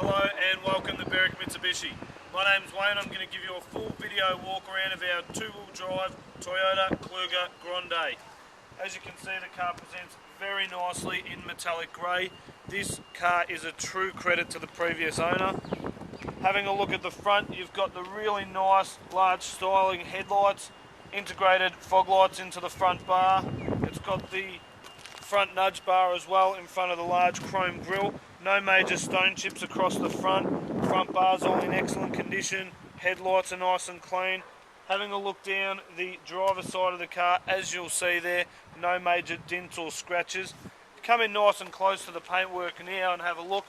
Hello and welcome to Berwick Mitsubishi. My name's Wayne. I'm going to give you a full video walk around of our two-wheel drive Toyota Kluger Grande. As you can see, the car presents very nicely in metallic grey. This car is a true credit to the previous owner. Having a look at the front, you've got the really nice large styling headlights, integrated fog lights into the front bar. It's got the front nudge bar as well in front of the large chrome grille. No major stone chips across the front. Front bar's all in excellent condition. Headlights are nice and clean. Having a look down the driver's side of the car, as you'll see there, no major dents or scratches. Come in nice and close to the paintwork now and have a look.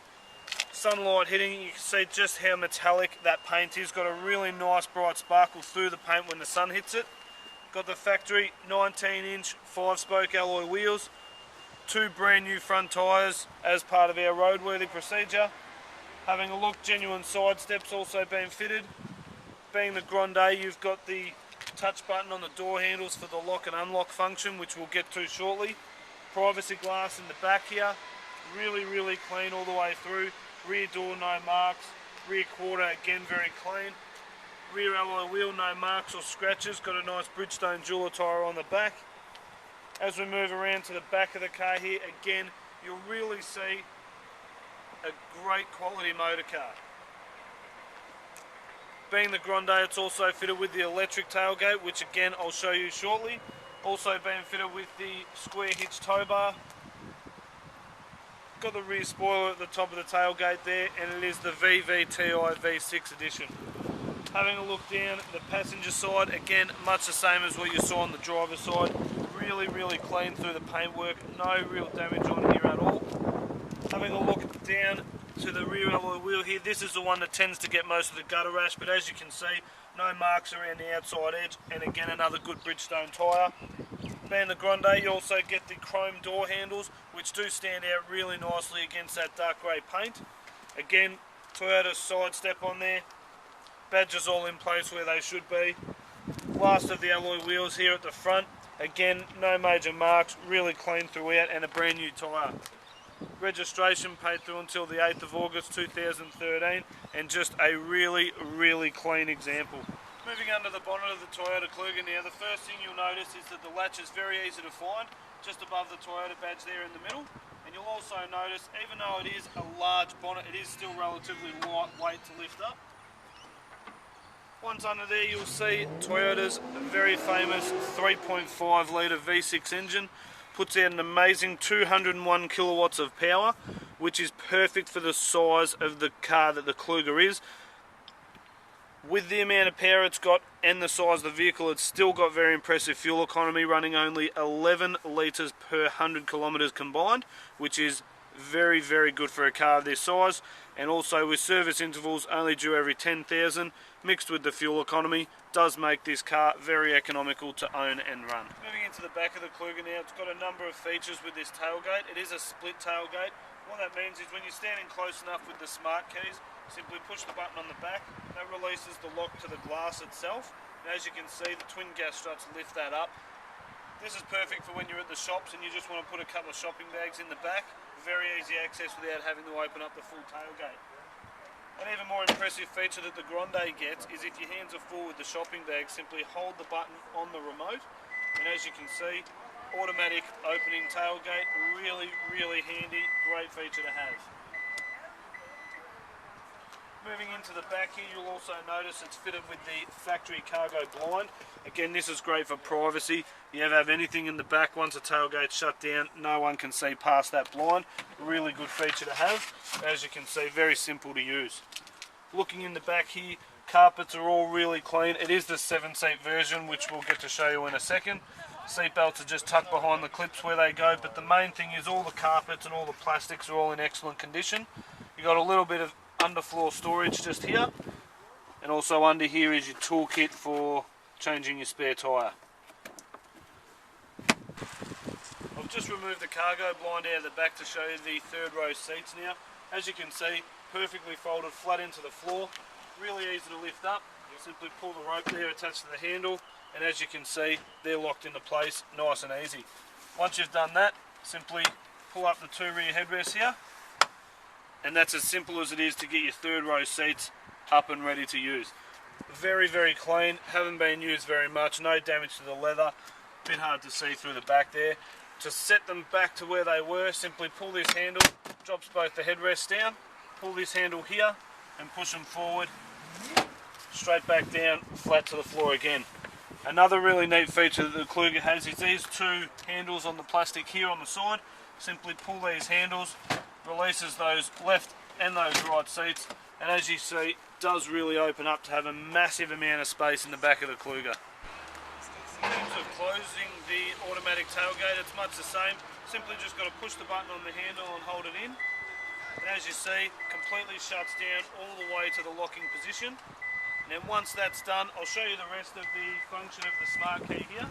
Sunlight hitting it, you can see just how metallic that paint is. Got a really nice bright sparkle through the paint when the sun hits it. Got the factory 19-inch 5-spoke alloy wheels. Two brand new front tyres as part of our roadworthy procedure. Having a look, genuine side steps also being fitted. Being the Grande, you've got the touch button on the door handles for the lock and unlock function, which we'll get to shortly. Privacy glass in the back here, really clean all the way through. Rear door no marks, rear quarter again very clean. Rear alloy wheel no marks or scratches, got a nice Bridgestone jeweler tyre on the back. As we move around to the back of the car here, again, you'll really see a great quality motor car. Being the Grande, it's also fitted with the electric tailgate, which again I'll show you shortly. Also being fitted with the square hitch tow bar. Got the rear spoiler at the top of the tailgate there, and it is the VVTi V6 edition. Having a look down the passenger side, again, much the same as what you saw on the driver's side. Really clean through the paintwork, no real damage on here at all. Having a look down to the rear alloy wheel here, this is the one that tends to get most of the gutter rash, but as you can see, no marks around the outside edge, and again another good Bridgestone tyre. Being the Grande, you also get the chrome door handles, which do stand out really nicely against that dark grey paint. Again, Toyota side step on there, badges all in place where they should be. Last of the alloy wheels here at the front. Again, no major marks, really clean throughout, and a brand new tyre. Registration paid through until the 8th of August 2013, and just a really clean example. Moving under the bonnet of the Toyota Kluger now, the first thing you'll notice is that the latch is very easy to find, just above the Toyota badge there in the middle. And you'll also notice, even though it is a large bonnet, it is still relatively lightweight to lift up. Once under there, you'll see Toyota's very famous 3.5 litre V6 engine. Puts out an amazing 201 kilowatts of power, which is perfect for the size of the car that the Kluger is. With the amount of power it's got and the size of the vehicle, it's still got very impressive fuel economy, running only 11 litres per 100 kilometres combined, which is very good for a car of this size. And also with service intervals only due every 10,000, mixed with the fuel economy, does make this car very economical to own and run. Moving into the back of the Kluger now, it's got a number of features with this tailgate. It is a split tailgate. What that means is when you're standing close enough with the smart keys, simply push the button on the back. That releases the lock to the glass itself. And as you can see, the twin gas struts lift that up. This is perfect for when you're at the shops and you just want to put a couple of shopping bags in the back. Very easy access without having to open up the full tailgate. An even more impressive feature that the Grande gets is if your hands are full with the shopping bag, simply hold the button on the remote, and as you can see, automatic opening tailgate, really handy, great feature to have. Moving into the back here, you'll also notice it's fitted with the factory cargo blind. Again, this is great for privacy. You ever have anything in the back, once the tailgate's shut down, no one can see past that blind. Really good feature to have. As you can see, very simple to use. Looking in the back here, carpets are all really clean. It is the 7-seat version, which we'll get to show you in a second. Seat belts are just tucked behind the clips where they go, but the main thing is all the carpets and all the plastics are all in excellent condition. You've got a little bit of underfloor storage just here, and also under here is your toolkit for changing your spare tyre. I've just removed the cargo blind out of the back to show you the third row seats now. As you can see, perfectly folded flat into the floor, really easy to lift up. Simply pull the rope there attached to the handle, and as you can see, they're locked into place nice and easy. Once you've done that, simply pull up the two rear headrests here, And that's as simple as it is to get your third row seats up and ready to use. Very, very clean, haven't been used very much, no damage to the leather, bit hard to see through the back there. To set them back to where they were, simply pull this handle, drops both the headrests down, pull this handle here and push them forward, straight back down, flat to the floor again. Another really neat feature that the Kluger has is these two handles on the plastic here on the side. Simply pull these handles, releases those left and those right seats, and as you see, does really open up to have a massive amount of space in the back of the Kluger. In terms of closing the automatic tailgate, it's much the same. Simply just got to push the button on the handle and hold it in. And as you see, completely shuts down all the way to the locking position. And then once that's done, I'll show you the rest of the function of the smart key here.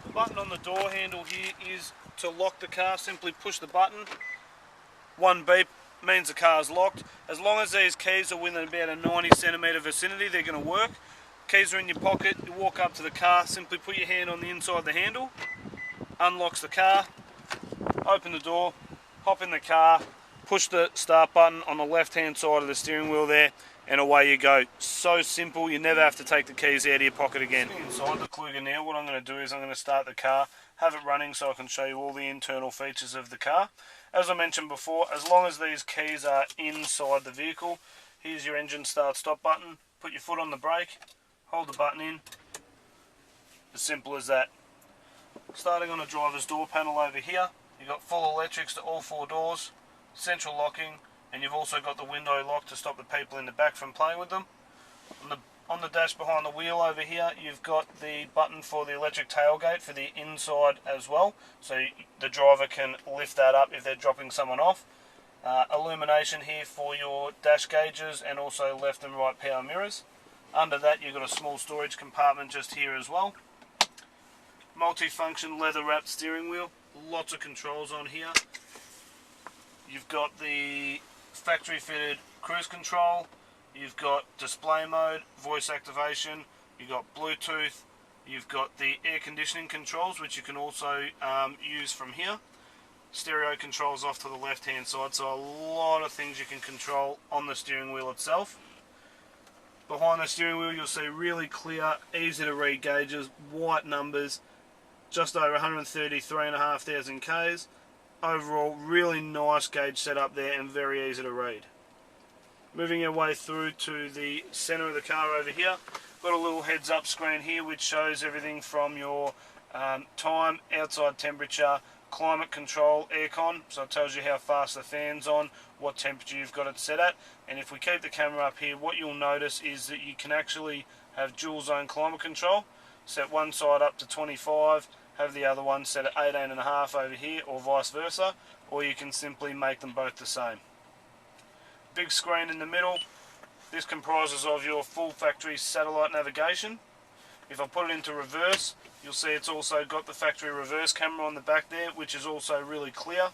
The button on the door handle here is to lock the car. Simply push the button. One beep means the car is locked. As long as these keys are within about a 90 centimetre vicinity, they're going to work. Keys are in your pocket, you walk up to the car, simply put your hand on the inside of the handle, unlocks the car, open the door, hop in the car, push the start button on the left hand side of the steering wheel there, and away you go. So simple, you never have to take the keys out of your pocket again. Inside the Kluger now, what I'm going to do is I'm going to start the car, have it running so I can show you all the internal features of the car. As I mentioned before, as long as these keys are inside the vehicle, here's your engine start stop button, put your foot on the brake, hold the button in, as simple as that. Starting on the driver's door panel over here, you've got full electrics to all four doors, central locking, and you've also got the window lock to stop the people in the back from playing with them. On the dash behind the wheel over here, you've got the button for the electric tailgate for the inside as well, so the driver can lift that up if they're dropping someone off. Illumination here for your dash gauges and also left and right power mirrors. Under that you've got a small storage compartment just here as well. Multi-function leather wrapped steering wheel, lots of controls on here. You've got the factory fitted cruise control, you've got display mode, voice activation, you've got Bluetooth, you've got the air conditioning controls which you can also use from here. Stereo controls off to the left hand side, so a lot of things you can control on the steering wheel itself. Behind the steering wheel you'll see really clear, easy to read gauges, white numbers, just over 133,500 Ks. Overall really nice gauge setup there and very easy to read. Moving our way through to the centre of the car over here, got a little heads up screen here which shows everything from your time, outside temperature, climate control, aircon, so it tells you how fast the fan's on, what temperature you've got it set at. And if we keep the camera up here, what you'll notice is that you can actually have dual zone climate control, set one side up to 25, have the other one set at 18.5 over here, or vice versa, or you can simply make them both the same. Big screen in the middle, this comprises of your full factory satellite navigation. If I put it into reverse, you'll see it's also got the factory reverse camera on the back there, which is also really clear.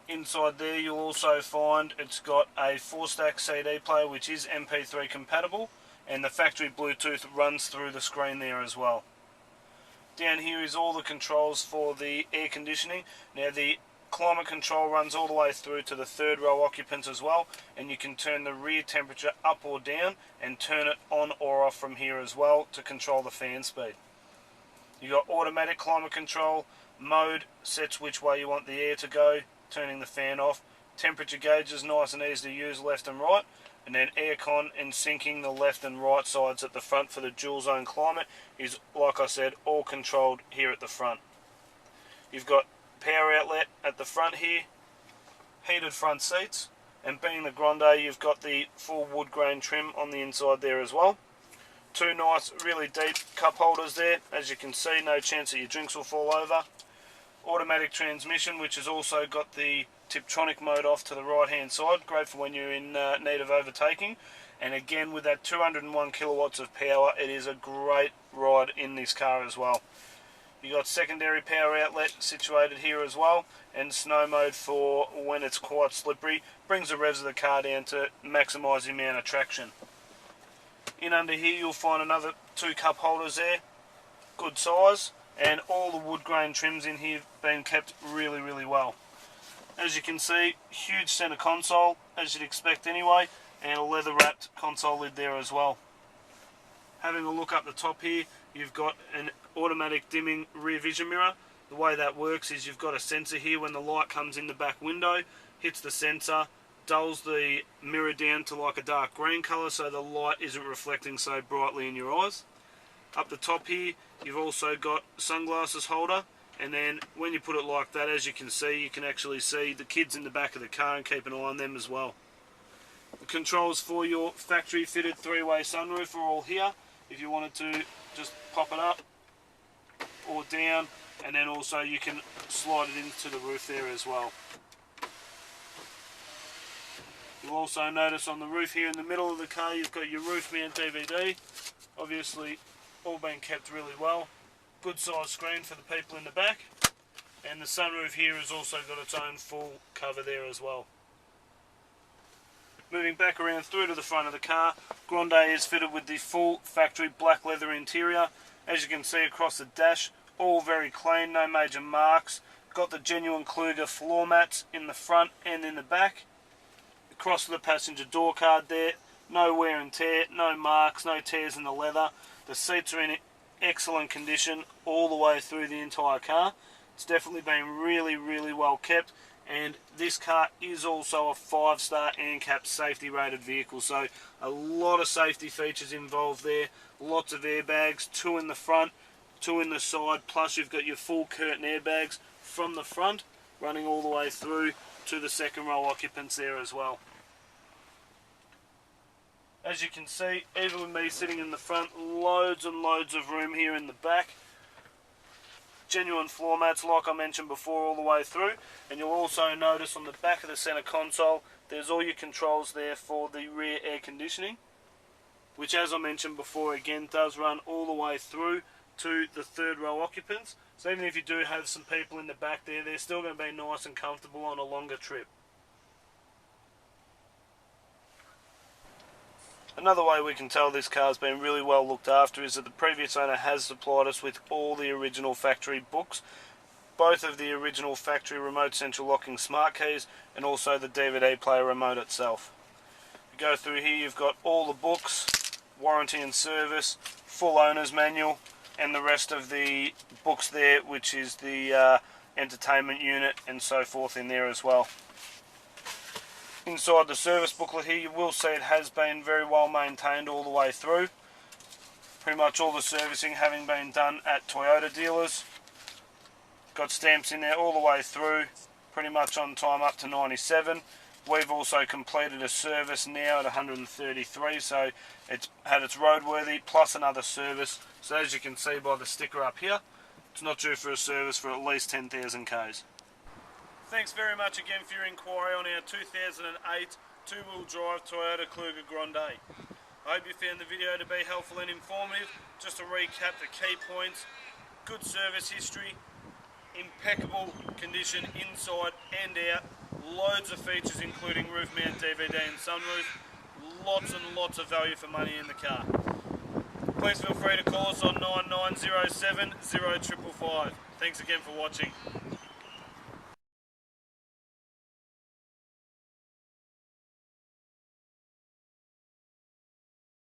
Inside there you'll also find it's got a 4-stack CD player which is MP3 compatible, and the factory Bluetooth runs through the screen there as well. Down here is all the controls for the air conditioning. Now the climate control runs all the way through to the third row occupants as well, and you can turn the rear temperature up or down and turn it on or off from here as well to control the fan speed. You've got automatic climate control, mode sets which way you want the air to go, turning the fan off, temperature gauges nice and easy to use left and right, and then aircon and syncing the left and right sides at the front for the dual zone climate is, like I said, all controlled here at the front. You've got power outlet at the front here, heated front seats, and being the Grande you've got the full wood grain trim on the inside there as well. Two nice really deep cup holders there, as you can see, no chance that your drinks will fall over. Automatic transmission which has also got the Tiptronic mode off to the right hand side, great for when you're in need of overtaking, and again with that 201 kilowatts of power it is a great ride in this car as well. You've got secondary power outlet situated here as well, and snow mode for when it's quite slippery, brings the revs of the car down to maximise the amount of traction. In under here you'll find another two cup holders there, good size, and all the wood grain trims in here have been kept really well. As you can see, huge centre console, as you'd expect anyway, and a leather wrapped console lid there as well. Having a look up the top here, you've got an automatic dimming rear vision mirror. The way that works is you've got a sensor here. When the light comes in the back window, hits the sensor, dulls the mirror down to like a dark green colour so the light isn't reflecting so brightly in your eyes. Up the top here, you've also got sunglasses holder, and then when you put it like that, as you can actually see the kids in the back of the car and keep an eye on them as well. The controls for your factory fitted 3-way sunroof are all here. If you wanted to just pop it up or down, and then also you can slide it into the roof there as well. You'll also notice on the roof here in the middle of the car you've got your roof mount DVD. Obviously all been kept really well. Good size screen for the people in the back, and the sunroof here has also got its own full cover there as well. Moving back around through to the front of the car, Grande is fitted with the full factory black leather interior. As you can see across the dash, all very clean, no major marks. Got the genuine Kluger floor mats in the front and in the back. Across the passenger door card there, no wear and tear, no marks, no tears in the leather. The seats are in excellent condition all the way through the entire car. It's definitely been really well kept, and this car is also a 5-star ANCAP safety rated vehicle, so a lot of safety features involved there. Lots of airbags, 2 in the front, 2 in the side, plus you've got your full curtain airbags from the front running all the way through to the second row occupants there as well. As you can see, even with me sitting in the front, loads and loads of room here in the back. Genuine floor mats like I mentioned before all the way through, and you'll also notice on the back of the centre console there's all your controls there for the rear air conditioning, which as I mentioned before again does run all the way through to the third row occupants. So even if you do have some people in the back there, they're still going to be nice and comfortable on a longer trip. Another way we can tell this car's been really well looked after is that the previous owner has supplied us with all the original factory books, both of the original factory remote central locking smart keys and also the DVD player remote itself. You go through here, you've got all the books, warranty and service, full owner's manual, and the rest of the books there, which is the entertainment unit and so forth in there as well. Inside the service booklet here you will see it has been very well maintained all the way through. Pretty much all the servicing having been done at Toyota dealers. Got stamps in there all the way through, pretty much on time up to 97. We've also completed a service now at 133, so it's had its roadworthy plus another service. So as you can see by the sticker up here, it's not due for a service for at least 10,000 Ks. Thanks very much again for your inquiry on our 2008 two-wheel drive Toyota Kluger Grande. I hope you found the video to be helpful and informative. Just to recap the key points: good service history, impeccable condition inside and out, loads of features including roof mount DVD and sunroof, lots and lots of value for money in the car. Please feel free to call us on 9907 0555. Thanks again for watching.